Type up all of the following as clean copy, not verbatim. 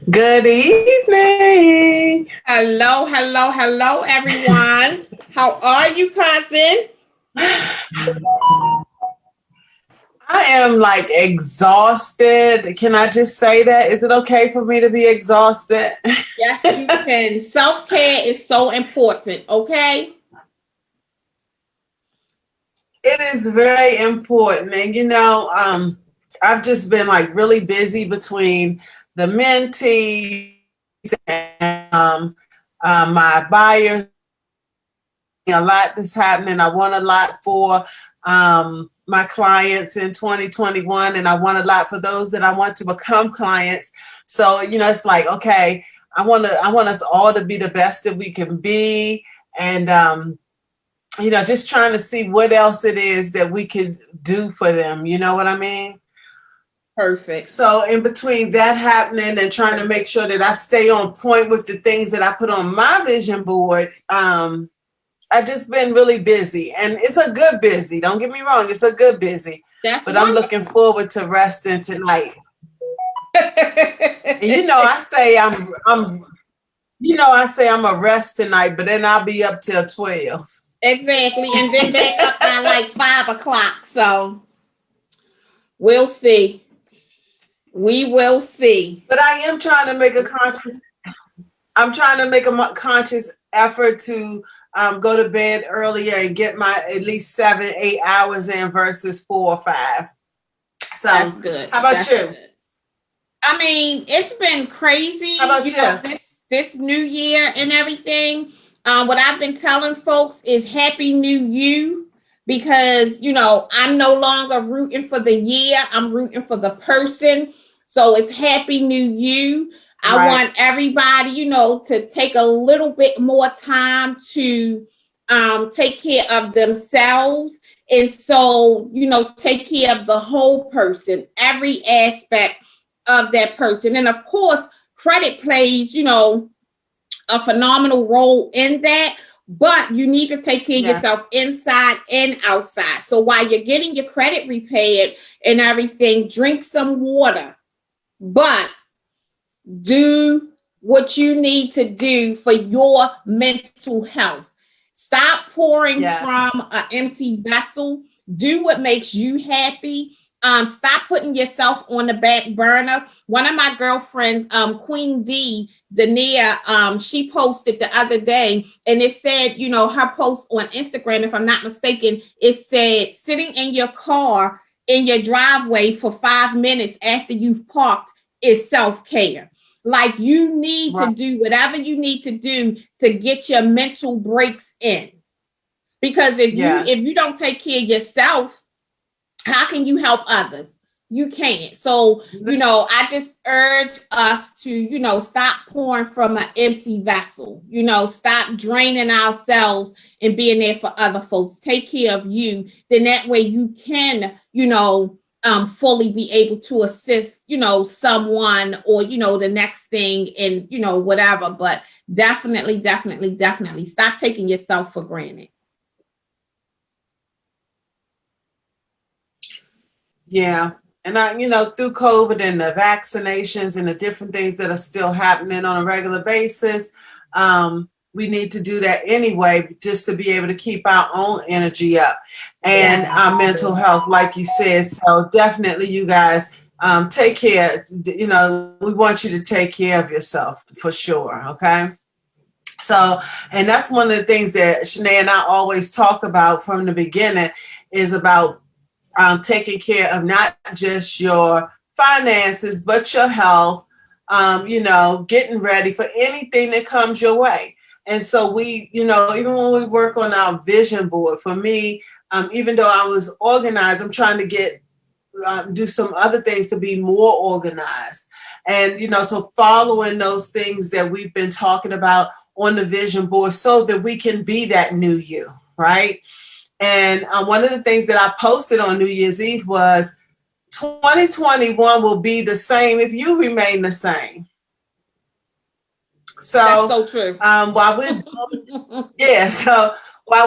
Good evening. Hello, hello, hello, everyone. How are you, cousin? I am like exhausted. Can I just say that? Is it okay for me to be exhausted? Yes, you can. Self-care is so important, okay? It is very important. And I've just been like really busy between the mentees and my buyers. A lot that's happening. I want a lot for my clients in 2021, and I want a lot for those that I want to become clients. So, it's like, okay, I want us all to be the best that we can be. And, just trying to see what else it is that we could do for them. You know what I mean? Perfect. So in between that happening and trying to make sure that I stay on point with the things that I put on my vision board, I've just been really busy, and it's a good busy. Don't get me wrong. It's a good busy, but I'm looking forward to resting tonight. And I say I'm a rest tonight, but then I'll be up till 12. Exactly. And then back up by like 5 o'clock. So we'll see. We will see. But I am trying to make a conscious effort to go to bed earlier and get my at least 7-8 hours in versus 4 or 5. So that's good. How about you? Good. I mean, it's been crazy. How about you? This new year and everything. What I've been telling folks is Happy New You, because I'm no longer rooting for the year. I'm rooting for the person. So it's Happy New You. I want everybody, to take a little bit more time to take care of themselves. And so, take care of the whole person, every aspect of that person. And of course, credit plays, a phenomenal role in that. But you need to take care of yourself inside and outside. So while you're getting your credit repaired and everything, drink some water. But do what you need to do for your mental health. Stop pouring from an empty vessel. Do what makes you happy. Stop putting yourself on the back burner. One of my girlfriends, Queen D, Dania, she posted the other day, and it said, her post on Instagram, if I'm not mistaken, it said, sitting in your car in your driveway for 5 minutes after you've parked is self-care. Like, you need to do whatever you need to do to get your mental breaks in. Because if you don't take care of yourself, how can you help others? You can't. So, I just urge us to, stop pouring from an empty vessel, stop draining ourselves and being there for other folks. Take care of you. Then that way you can, fully be able to assist, someone or, the next thing and, whatever. But definitely stop taking yourself for granted. Yeah. And through COVID and the vaccinations and the different things that are still happening on a regular basis, we need to do that anyway, just to be able to keep our own energy up and our mental health, like you said. So definitely, you guys, take care. We want you to take care of yourself for sure. Okay. So, and that's one of the things that Shanae and I always talk about from the beginning is about taking care of not just your finances, but your health, getting ready for anything that comes your way. And so we, even when we work on our vision board, for me, even though I was organized, I'm trying to do some other things to be more organized. And, so following those things that we've been talking about on the vision board so that we can be that new you, right? And one of the things that I posted on New Year's Eve was 2021 will be the same if you remain the same. So that's so true. While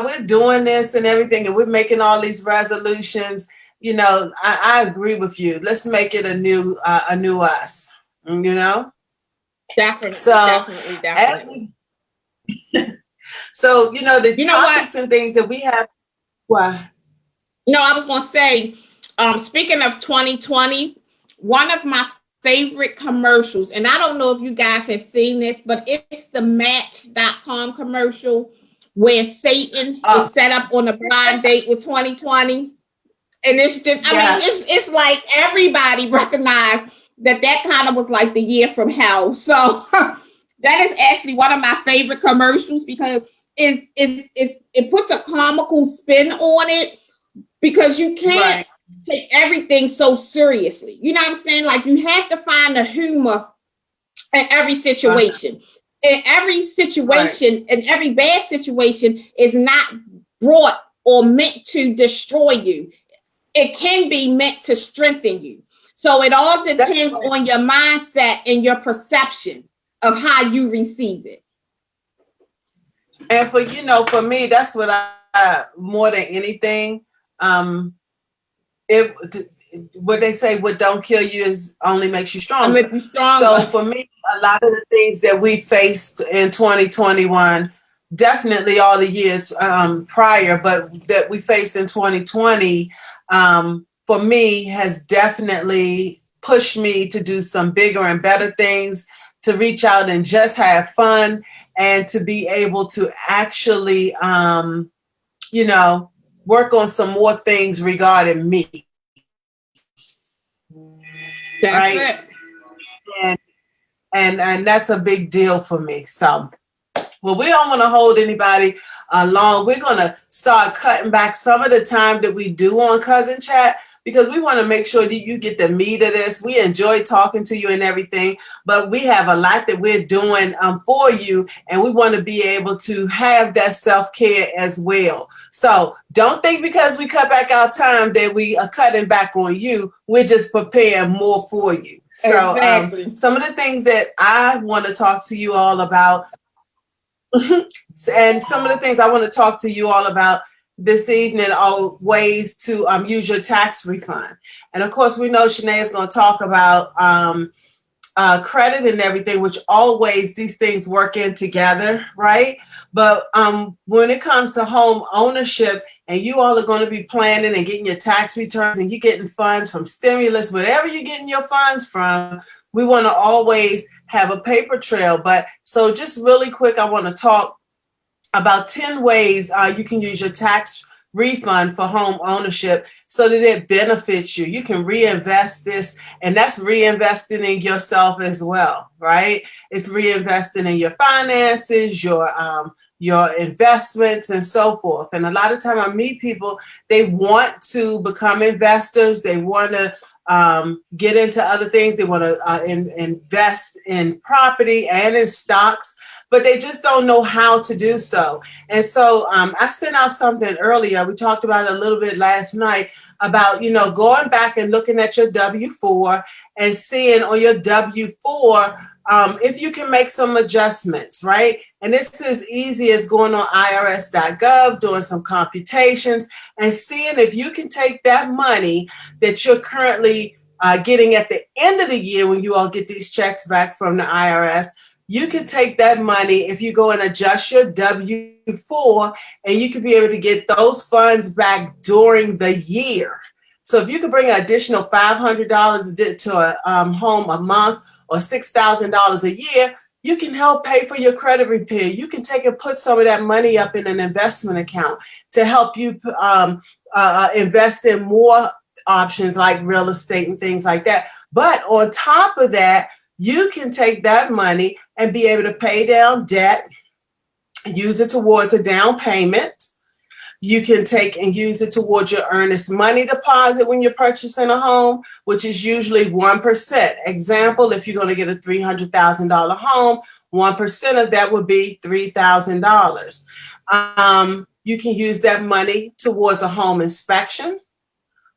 we're doing this and everything, and we're making all these resolutions, I agree with you. Let's make it a new us. Definitely. So Definitely. So the topics and things that we have. Why? No, I was going to say, speaking of 2020, one of my favorite commercials, and I don't know if you guys have seen this, but it's the Match.com commercial where Satan is set up on a blind date with 2020. And it's just, it's like everybody recognized that kind of was like the year from hell. So that is actually one of my favorite commercials because it puts a comical spin on it because you can't take everything so seriously. You know what I'm saying? Like you have to find the humor in every situation. In every situation, and every bad situation is not brought or meant to destroy you. It can be meant to strengthen you. So it all depends on your mindset and your perception of how you receive it. And for me, that's what I more than anything, what they say, what don't kill you is only makes you stronger. So for me, a lot of the things that we faced in 2021, definitely all the years prior, but that we faced in 2020, for me has definitely pushed me to do some bigger and better things, to reach out and just have fun, and to be able to actually, work on some more things regarding me. That's it. And that's a big deal for me. So, well, we don't want to hold anybody long. We're going to start cutting back some of the time that we do on Cousin Chat, because we want to make sure that you get the meat of this. We enjoy talking to you and everything, but we have a lot that we're doing for you, and we want to be able to have that self-care as well. So don't think because we cut back our time that we are cutting back on you. We're just preparing more for you. So some of the things that I want to talk to you all about, and some of the things I want to talk to you all about this evening are ways to use your tax refund. And of course, we know Shanae is going to talk about credit and everything, which always these things work in together, right? But when it comes to home ownership, and you all are going to be planning and getting your tax returns, and you're getting funds from stimulus, wherever you're getting your funds from, we want to always have a paper trail. But so just really quick, I want to talk about 10 ways you can use your tax refund for home ownership so that it benefits you. You can reinvest this, and that's reinvesting in yourself as well, right? It's reinvesting in your finances, your investments, and so forth. And a lot of time I meet people, they want to become investors. They want to get into other things. They want to invest in property and in stocks, but they just don't know how to do so. And so I sent out something earlier. We talked about it a little bit last night about, going back and looking at your W-4 and seeing on your W-4 if you can make some adjustments, right? And this is easy as going on irs.gov, doing some computations and seeing if you can take that money that you're currently getting at the end of the year when you all get these checks back from the IRS. You can take that money if you go and adjust your W-4, and you can be able to get those funds back during the year. So if you could bring an additional $500 to a home a month or $6,000 a year, you can help pay for your credit repair. You can take and put some of that money up in an investment account to help you invest in more options like real estate and things like that. But on top of that, you can take that money and be able to pay down debt, use it towards a down payment. You can take and use it towards your earnest money deposit when you're purchasing a home, which is usually 1%. Example, if you're going to get a $300,000 home, 1% of that would be $3,000. You can use that money towards a home inspection.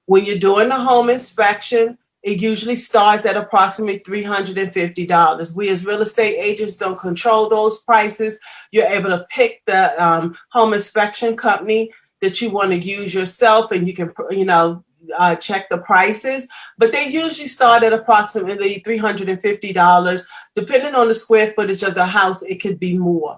When you're doing the home inspection, it usually starts at approximately $350. We as real estate agents don't control those prices. You're able to pick the home inspection company that you want to use yourself, and you can, check the prices. But they usually start at approximately $350. Depending on the square footage of the house, it could be more.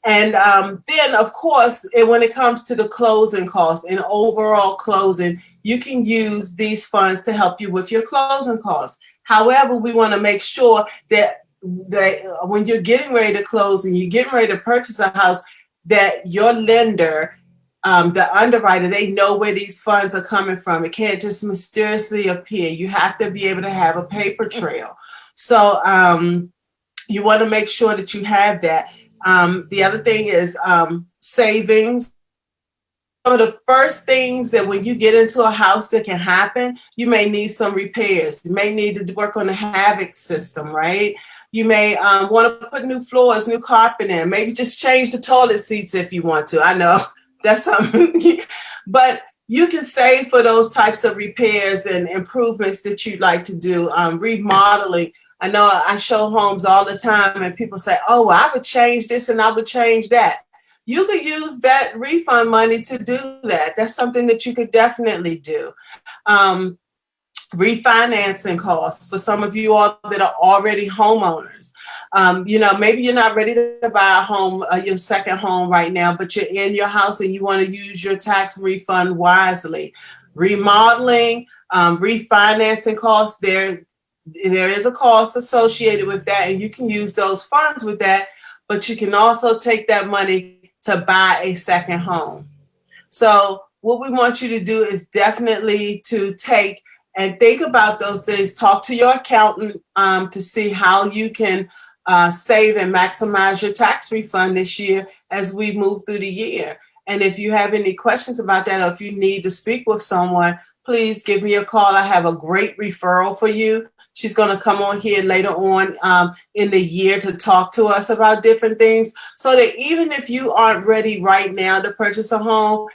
And then, of course, when it comes to the closing costs and overall closing, you can use these funds to help you with your closing costs. However, we want to make sure that when you're getting ready to close and you're getting ready to purchase a house, that your lender, the underwriter, they know where these funds are coming from. It can't just mysteriously appear. You have to be able to have a paper trail. So you want to make sure that you have that. The other thing is savings. Some of the first things that when you get into a house that can happen, you may need some repairs. You may need to work on the Havoc system, right? You may want to put new floors, new carpet in, maybe just change the toilet seats if you want to. I know that's something, but you can save for those types of repairs and improvements that you'd like to do, remodeling. I know I show homes all the time and people say, oh, I would change this and I would change that. You could use that refund money to do that. That's something that you could definitely do. Refinancing costs for some of you all that are already homeowners. Maybe you're not ready to buy a home, your second home right now, but you're in your house and you want to use your tax refund wisely. Remodeling, refinancing costs, there is a cost associated with that, and you can use those funds with that, but you can also take that money to buy a second home. So what we want you to do is definitely to take and think about those things. Talk to your accountant to see how you can save and maximize your tax refund this year as we move through the year. And if you have any questions about that, or if you need to speak with someone, please give me a call. I have a great referral for you. She's going to come on here later on in the year to talk to us about different things, so that even if you aren't ready right now to purchase a home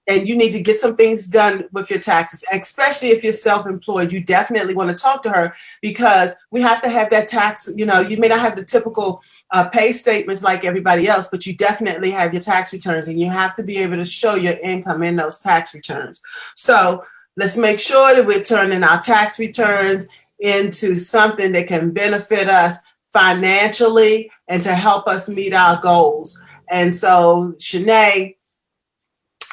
and you need to get some things done with your taxes, especially if you're self-employed, you definitely want to talk to her, because we have to have that tax. You may not have the typical pay statements like everybody else, but you definitely have your tax returns, and you have to be able to show your income in those tax returns. So let's make sure that we're turning our tax returns into something that can benefit us financially and to help us meet our goals. And so, Shanae,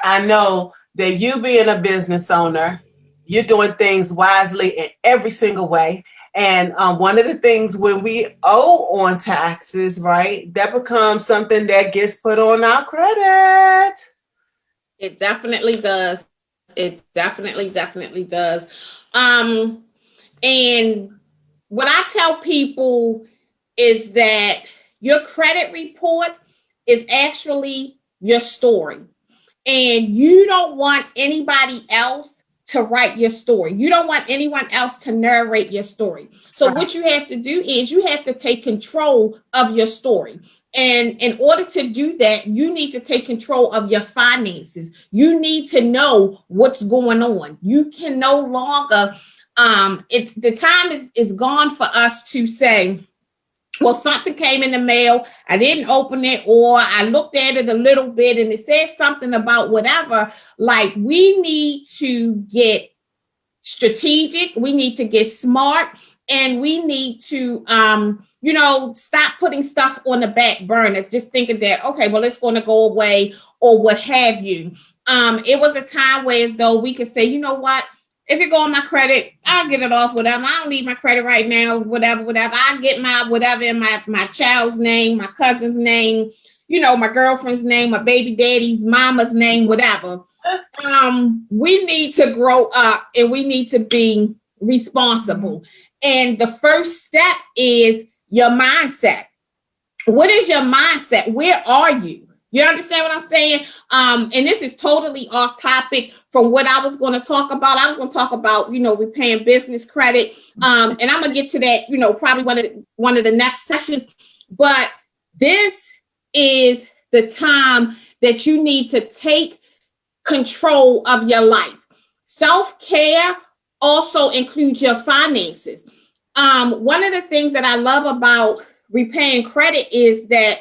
I know that you being a business owner, you're doing things wisely in every single way. And one of the things when we owe on taxes, right, that becomes something that gets put on our credit. It definitely does. It definitely does. And what I tell people is that your credit report is actually your story. And you don't want anybody else to write your story. You don't want anyone else to narrate your story. So what you have to do is you have to take control of your story. And in order to do that, you need to take control of your finances. You need to know what's going on. You can no longer, it's the time is gone for us to say, well, something came in the mail, I didn't open it, or I looked at it a little bit and it says something about whatever. Like, we need to get strategic, we need to get smart, and we need to, stop putting stuff on the back burner, just thinking that, okay, well, it's going to go away or what have you. It was a time where as though we could say, you know what? If you go on my credit, I'll get it off, whatever. I don't need my credit right now, whatever. I'll get my whatever in my child's name, my cousin's name, my girlfriend's name, my baby daddy's mama's name, whatever. We need to grow up and we need to be responsible. And the first step is your mindset. What is your mindset? Where are you? You understand what I'm saying? And this is totally off topic from what I was going to talk about. I was going to talk about, repaying business credit. And I'm going to get to that, probably one of the next sessions. But this is the time that you need to take control of your life. Self-care also includes your finances. One of the things that I love about repaying credit is that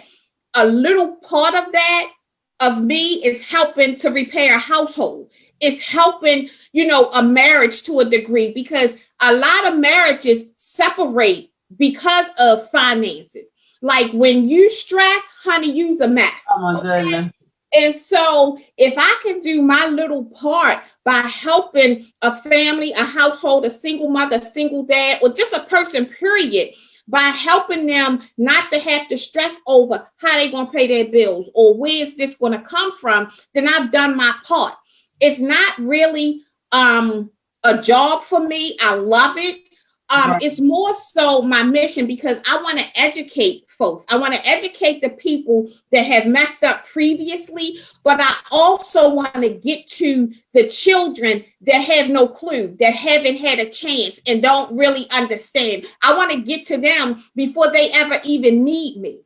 a little part of that of me is helping to repair a household. It's helping, a marriage to a degree, because a lot of marriages separate because of finances. Like, when you stress, honey, you's a mess. Oh my goodness. And so if I can do my little part by helping a family, a household, a single mother, a single dad, or just a person, period, by helping them not to have to stress over how they're going to pay their bills or where's this going to come from, then I've done my part. It's not really a job for me. I love it. It's more so my mission, because I want to educate folks. I want to educate the people that have messed up previously, but I also want to get to the children that have no clue, that haven't had a chance and don't really understand. I want to get to them before they ever even need me,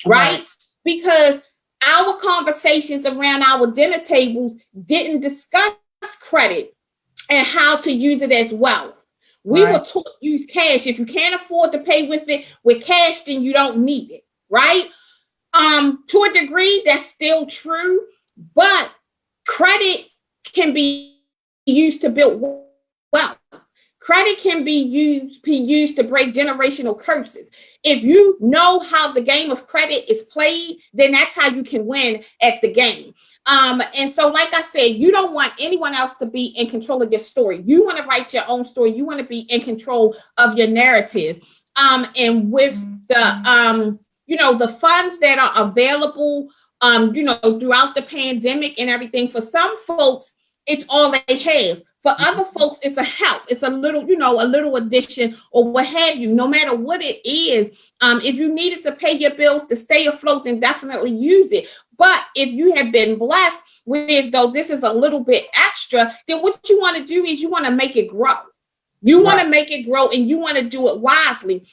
right? Because our conversations around our dinner tables didn't discuss credit and how to use it as wealth. We were taught to use cash. If you can't afford to pay with cash, then you don't need it, right? To a degree, that's still true, but credit can be used to build wealth. Credit can be used to break generational curses. If you know how the game of credit is played, then that's how you can win at the game. And so, like I said, you don't want anyone else to be in control of your story. You want to write your own story. You want to be in control of your narrative. And with the, the funds that are available, throughout the pandemic and everything, for some folks, it's all they have. For other folks, it's a help. It's a little, a little addition or what have you. No matter what it is, if you needed to pay your bills to stay afloat, then definitely use it. But if you have been blessed with as though this is a little bit extra, then what you want to do is you want to make it grow. You want to make it grow, and you want to do it wisely.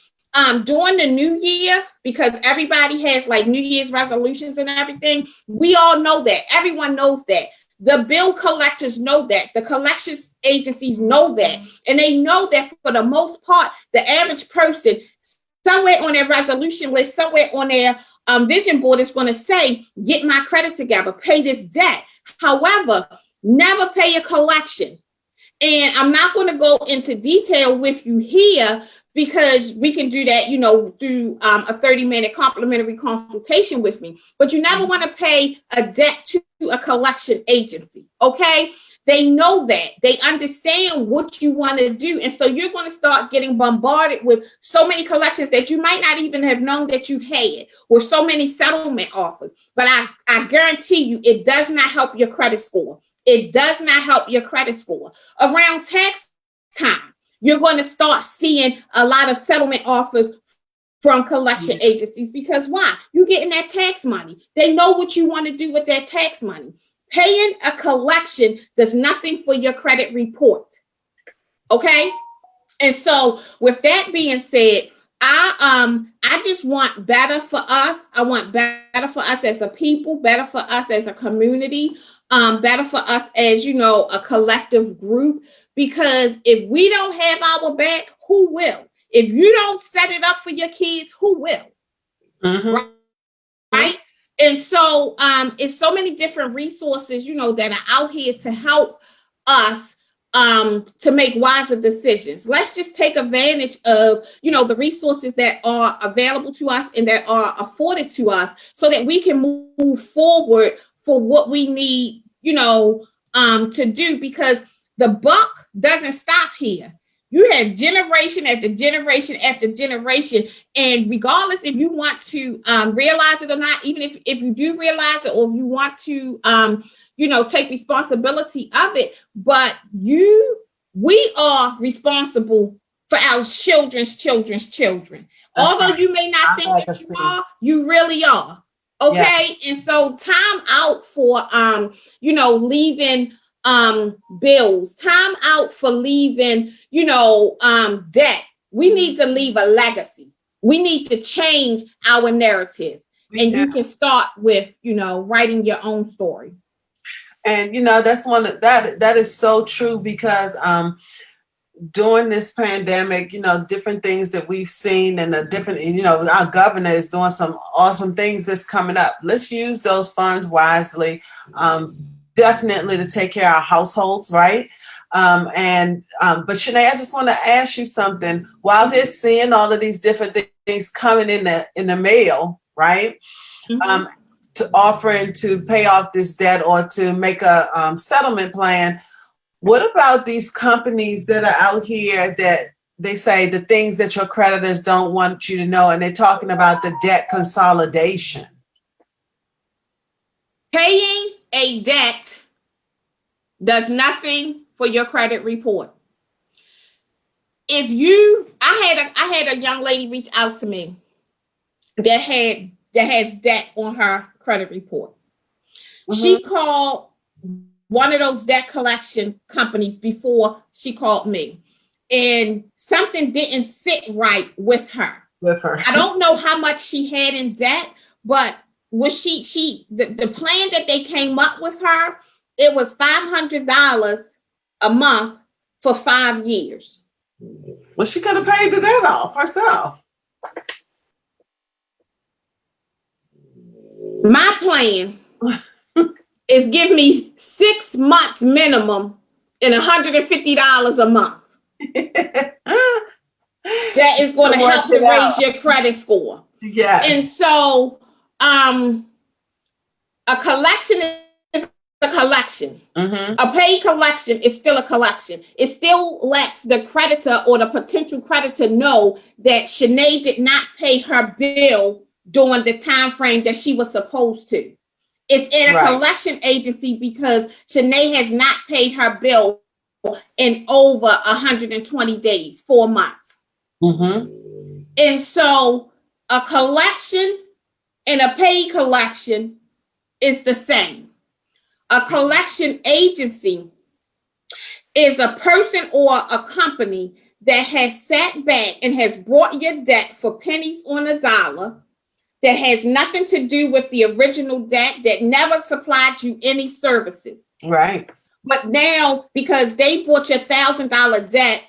During the new year, because everybody has like New Year's resolutions and everything, we all know that. Everyone knows that. The bill collectors know that. The collections agencies know that. And they know that for the most part, the average person, somewhere on their resolution list, somewhere on their vision board, is going to say, get my credit together, pay this debt. However, never pay a collection. And I'm not going to go into detail with you here, because we can do that, through a 30-minute complimentary consultation with me. But you never want to pay a debt to a collection agency, okay? They know that. They understand what you want to do. And so you're going to start getting bombarded with so many collections that you might not even have known that you've had, or so many settlement offers. But I guarantee you, it does not help your credit score. It does not help your credit score. Around tax time, you're going to start seeing a lot of settlement offers from collection agencies, because why? You're getting that tax money. They know what you want to do with that tax money. Paying a collection does nothing for your credit report. Okay? And so with that being said, I just want better for us. I want better for us as a people, better for us as a community, better for us as, a collective group. Because if we don't have our back, who will? If you don't set it up for your kids, who will? Mm-hmm. Right? And so it's so many different resources, that are out here to help us to make wiser decisions. Let's just take advantage of, the resources that are available to us and that are afforded to us so that we can move forward for what we need, to do, because the buck doesn't stop here. You have generation after generation after generation. And regardless if you want to realize it or not, even if you do realize it, or if you want to, take responsibility of it, but we are responsible for our children's children. That's Although right. you may not think that you are, you really are. Okay. Yeah. And so time out for, leaving bills, time out for leaving, debt. We need to leave a legacy. We need to change our narrative. And you can start with, writing your own story. And, that's that is so true, because during this pandemic, different things that we've seen, and the different, our governor is doing some awesome things that's coming up. Let's use those funds wisely. Definitely to take care of our households, right? But Shanae, I just want to ask you something. While they're seeing all of these different things coming in the mail, right? Mm-hmm. To offering to pay off this debt or to make a settlement plan. What about these companies that are out here that they say the things that your creditors don't want you to know, and they're talking about the debt consolidation? Paying a debt does nothing for your credit report. I had a young lady reach out to me that has debt on her credit report. Mm-hmm. She called one of those debt collection companies before she called me, and something didn't sit right with her. I don't know how much she had in debt, but was the plan that they came up with her, it was $500 a month for 5 years. Well, she could have paid the debt off herself. My plan is give me 6 months minimum and $150 a month. That is going to help to raise your credit score. Yeah. And so a collection is a collection. Mm-hmm. A paid collection is still a collection. It still lets the creditor or the potential creditor know that Shanae did not pay her bill during the time frame that she was supposed to. It's in a collection agency because Shanae has not paid her bill in over 120 days, 4 months. Mm-hmm. And so a collection and a paid collection is the same. A collection agency is a person or a company that has sat back and has brought your debt for pennies on a dollar, that has nothing to do with the original debt, that never supplied you any services. Right. But now, because they bought your $1,000 debt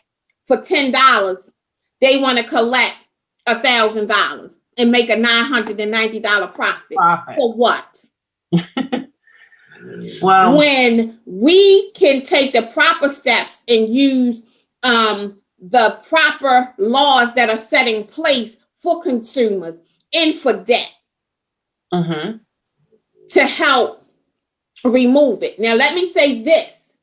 for $10, they want to collect $1,000 and make a $990 profit. For what? Well, when we can take the proper steps and use the proper laws that are set in place for consumers and for debt, mm-hmm, to help remove it. Now, let me say this.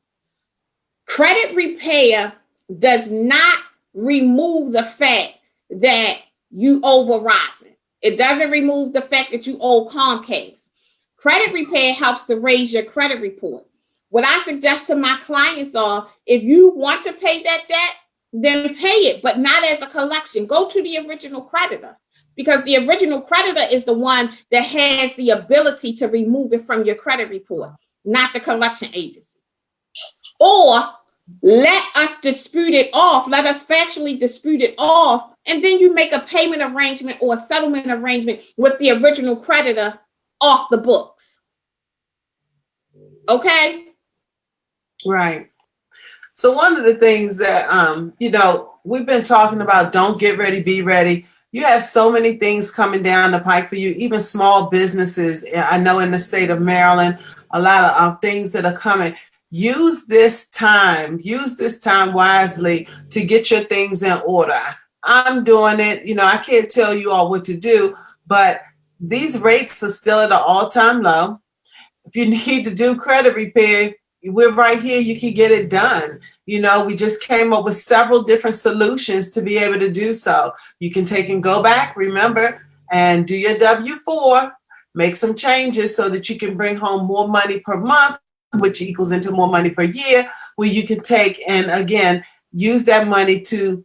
Credit repair does not remove the fact that you owe Verizon. It doesn't remove the fact that you owe Comcast. Credit repair helps to raise your credit report. What I suggest to my clients are, if you want to pay that debt, then pay it, but not as a collection. Go to the original creditor, because the original creditor is the one that has the ability to remove it from your credit report. not the collection agency. Or let us dispute it off. Let us factually dispute it off. And then you make a payment arrangement or a settlement arrangement with the original creditor off the books. Okay? Right. So one of the things that, we've been talking about, don't get ready, be ready. You have so many things coming down the pike for you, even small businesses. I know in the state of Maryland, a lot of things that are coming. Use this time wisely to get your things in order. I'm doing it. I can't tell you all what to do, but these rates are still at an all-time low. If you need to do credit repair, we're right here. You can get it done. We just came up with several different solutions to be able to do so. You can take and go back, remember, and do your W-4, make some changes so that you can bring home more money per month, which equals into more money per year, where you can take and, again, use that money to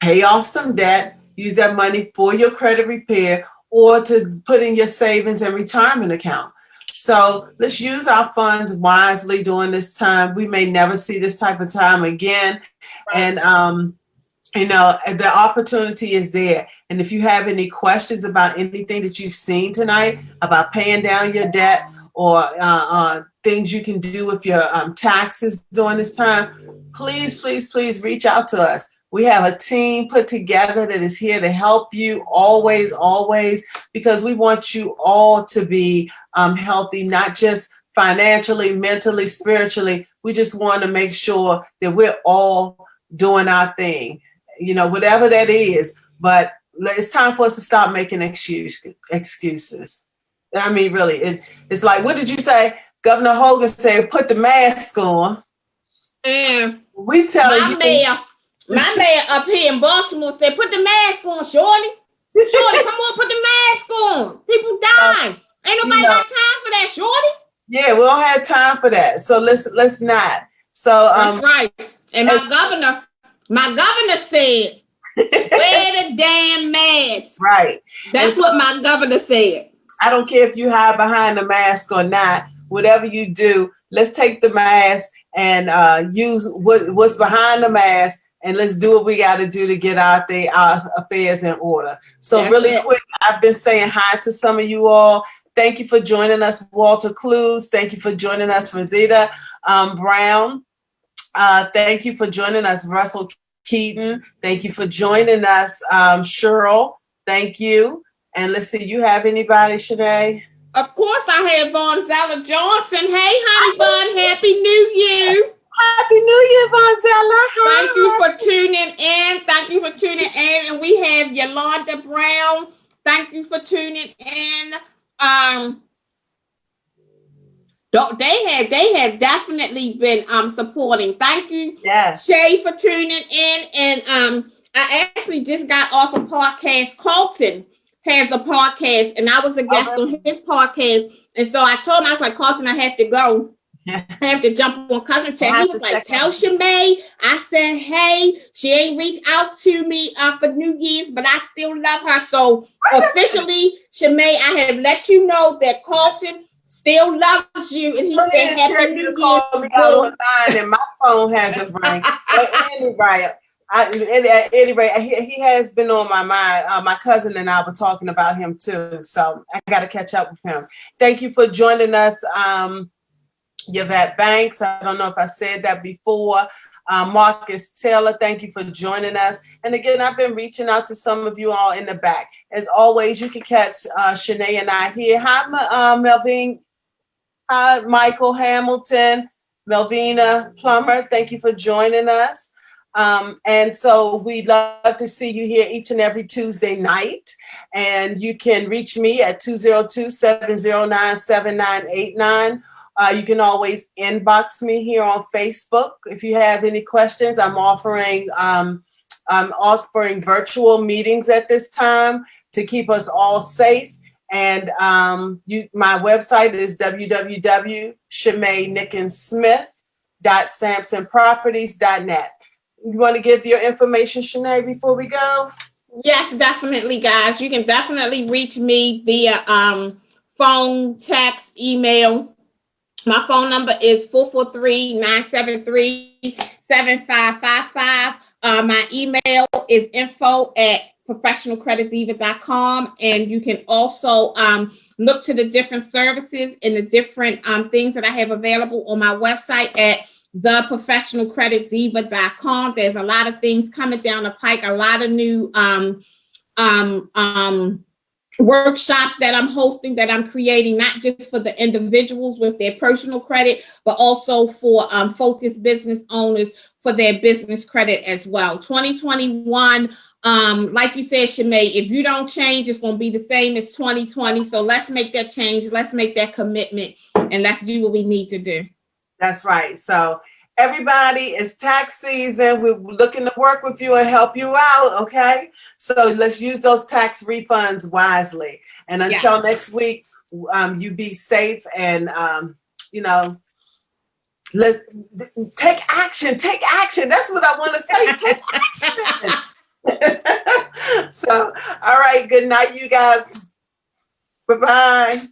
pay off some debt, use that money for your credit repair, or to put in your savings and retirement account. So let's use our funds wisely during this time. We may never see this type of time again. Right. And, the opportunity is there. And if you have any questions about anything that you've seen tonight about paying down your debt or things you can do with your taxes during this time, please, please, please reach out to us. We have a team put together that is here to help you always, always, because we want you all to be healthy, not just financially, mentally, spiritually. We just want to make sure that we're all doing our thing, whatever that is. But it's time for us to stop making excuses. I mean, really, it's like, what did you say? Governor Hogan said, put the mask on. And we tell you. My mayor up here in Baltimore said, put the mask on, Shorty. Shorty, come on, put the mask on. People dying. Ain't nobody got time for that, Shorty. Yeah, we don't have time for that. So let's not. So that's right. And my governor said, wear the damn mask. Right. That's what my governor said. I don't care if you hide behind the mask or not. Whatever you do, let's take the mask and use what's behind the mask. And let's do what we got to do to get our affairs in order. So that's really quick, I've been saying hi to some of you all. Thank you for joining us, Walter Clues. Thank you for joining us, Rosita Brown. Thank you for joining us, Russell Keaton. Thank you for joining us, Cheryl. Thank you. And let's see, you have anybody, Shanae? Of course I have Bonzella Johnson. Hey, honey bun, Happy New Year. Happy New Year, Bonzella. Thank you for tuning in. And we have Yolanda Brown. Thank you for tuning in. They have definitely been supporting. Thank you, yes, Shay, for tuning in. And I actually just got off a podcast. Colton has a podcast, and I was a guest on his podcast. And so I told him, I was like, Colton, I have to go. I have to jump on Cousin Chat. He was like, tell Shemay. I said, hey, she ain't reached out to me for New Year's, but I still love her. So officially, Shemay, I have let you know that Colton still loves you. And he said, Happy New Year's. And my phone hasn't rang. But anyway, he has been on my mind. My cousin and I were talking about him too. So I got to catch up with him. Thank you for joining us. Yvette Banks, I don't know if I said that before. Marcus Taylor, thank you for joining us. And again, I've been reaching out to some of you all in the back. As always, you can catch Shanae and I here. Hi, Melvin. Hi, Michael Hamilton, Melvina Plummer. Thank you for joining us. And so we'd love to see you here each and every Tuesday night. And you can reach me at 202-709-7989. You can always inbox me here on Facebook. If you have any questions, I'm offering virtual meetings at this time to keep us all safe. And my website is www.ShemayNickensmith.samsonproperties.net. You want to give your information, Shanae, before we go? Yes, definitely, guys. You can definitely reach me via phone, text, email. My phone number is 443-973-7555. My email is info@professionalcreditdiva.com. And you can also look to the different services and the different things that I have available on my website at theprofessionalcreditdiva.com. There's a lot of things coming down the pike, a lot of new workshops that I'm hosting, that I'm creating, not just for the individuals with their personal credit, but also for focused business owners for their business credit as well. 2021, like you said, Shimei, if you don't change, it's going to be the same as 2020. So let's make that change. Let's make that commitment, and let's do what we need to do. That's right. So everybody, it's tax season. We're looking to work with you and help you out. Okay. So let's use those tax refunds wisely. And until next week, you be safe and, let's take action. Take action. That's what I want to say. Take action. So, all right. Good night, you guys. Bye-bye.